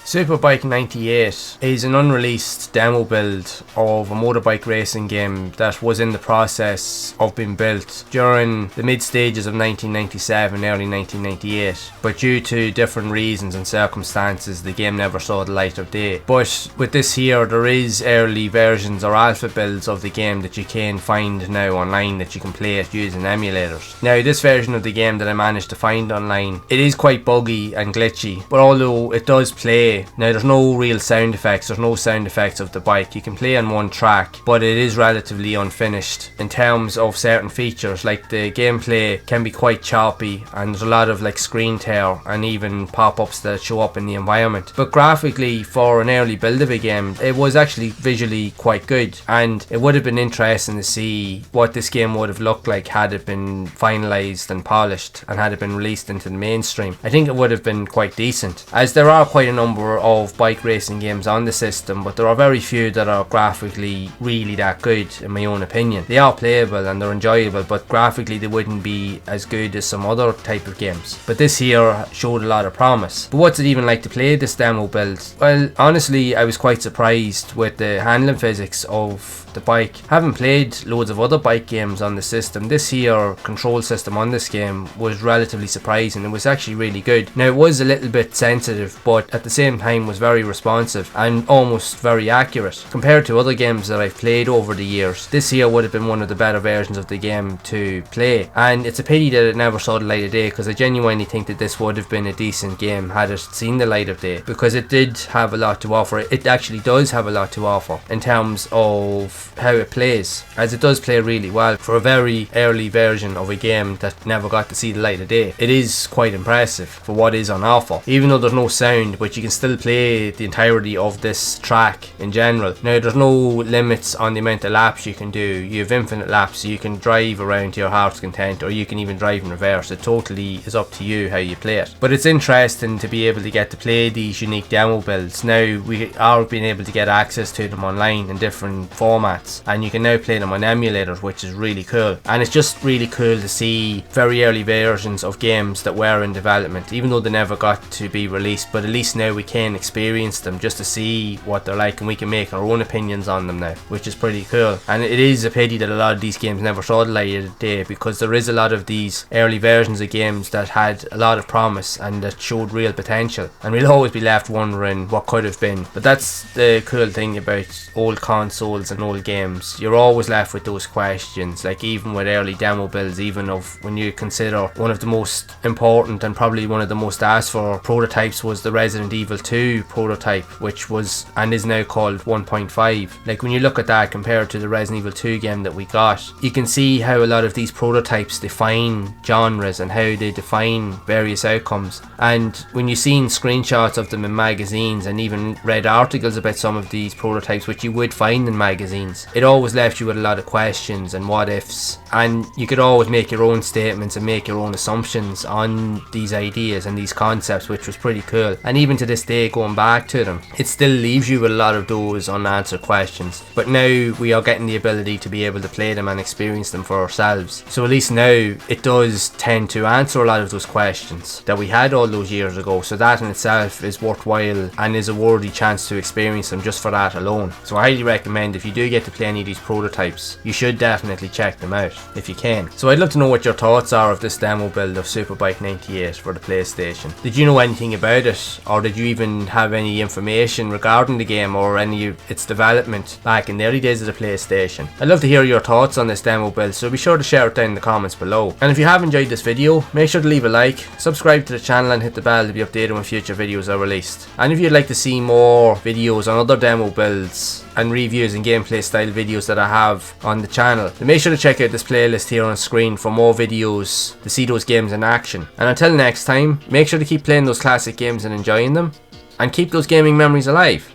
Superbike 98 is an unreleased demo build of a motorbike racing game that was in the process of being built during the mid stages of 1997, early 1998, but due to different reasons and circumstances the game never saw the light of day. But with this here, there is early versions or alpha builds of the game that you can find now online that you can play it using emulators. Now this version of the game that I managed to find online, it is quite buggy and glitchy, but although it does play, now there's no real sound effects, there's no sound effects of the bike. You can play on one track, but it is relatively unfinished in terms of certain features, like the gameplay can be quite choppy and there's a lot of like screen tear and even pop-ups that show up in the environment. But graphically, for an early build of a game, it was actually visually quite good, and it would have been interesting to see what this game would have looked like had it been finalised and polished and had it been released into the mainstream. I think it would have been quite decent, as there are quite a number of bike racing games on the system, but there are very few that are graphically really that good in my own opinion. They are playable and they're enjoyable, but graphically they wouldn't be as good as some other type of games. But this here showed a lot of promise. But what's it even like to play this demo build? Well, honestly, I was quite surprised with the handling physics of the bike. Having played loads of other bike games on the system, this here control system on this game was relatively surprising. It was actually really good. Now it was a little bit sensitive, but at the same time was very responsive and almost very accurate. Compared to other games that I've played over the years, this here would have been one of the better versions of the game to play, and it's a pity that it never saw the light of day, because I genuinely think that this would have been a decent game had it seen the light of day, because it did have a lot to offer. It actually does have a lot to offer in terms of how it plays, as it does play really well for a very early version of a game that never got to see the light of day. It is quite impressive for what is on offer, even though there's no sound, but you can still play the entirety of this track in general. Now there's no limits on the amount of laps you can do. You have infinite laps, so you can drive around to your heart's content, or you can even drive in reverse. It totally is up to you how you play it. But it's interesting to be able to get to play these unique demo builds. Now we are being able to get access to them online in different formats, and you can now play them on emulators, which is really cool. And it's just really cool to see very early versions of games that were in development, even though they never got to be released, but at least now we can experience them just to see what they're like, and we can make our own opinions on them now, which is pretty cool. And it is a pity that a lot of these games never saw the light of the day, because there is a lot of these early versions of games that had a lot of promise and that showed real potential, and we'll always be left wondering what could have been. But that's the cool thing about old consoles and old games. You're always left with those questions, like even with early demo builds, even of when you consider one of the most important and probably one of the most asked for prototypes was the Resident Evil 2 prototype, which was and is now called 1.5. Like when you look at that compared to the Resident Evil 2 game that we got, you can see how a lot of these prototypes define genres and how they define various outcomes. And when you've seen screenshots of them in magazines and even read articles about some of these prototypes, which you would find in magazines, it always left you with a lot of questions and what ifs, and you could always make your own statements and make your own assumptions on these ideas and these concepts, which was pretty cool. And even to this day, going back to them, it still leaves you with a lot of those unanswered questions. But now we are getting the ability to be able to play them and experience them for ourselves, so at least now it does tend to answer a lot of those questions that we had all those years ago. So that in itself is worthwhile and is a worthy chance to experience them just for that alone. So I highly recommend, if you do get to play any of these prototypes, you should definitely check them out if you can. So I'd love to know what your thoughts are of this demo build of Superbike 98 for the PlayStation. Did you know anything about it, or did you even have any information regarding the game or any of its development back in the early days of the PlayStation? I'd love to hear your thoughts on this demo build, so be sure to share it down in the comments below. And if you have enjoyed this video, make sure to leave a like, subscribe to the channel and hit the bell to be updated when future videos are released. And if you'd like to see more videos on other demo builds and reviews and gameplay style videos that I have on the channel, then make sure to check out this playlist here on screen for more videos to see those games in action. And until next time, make sure to keep playing those classic games and enjoying them, and keep those gaming memories alive.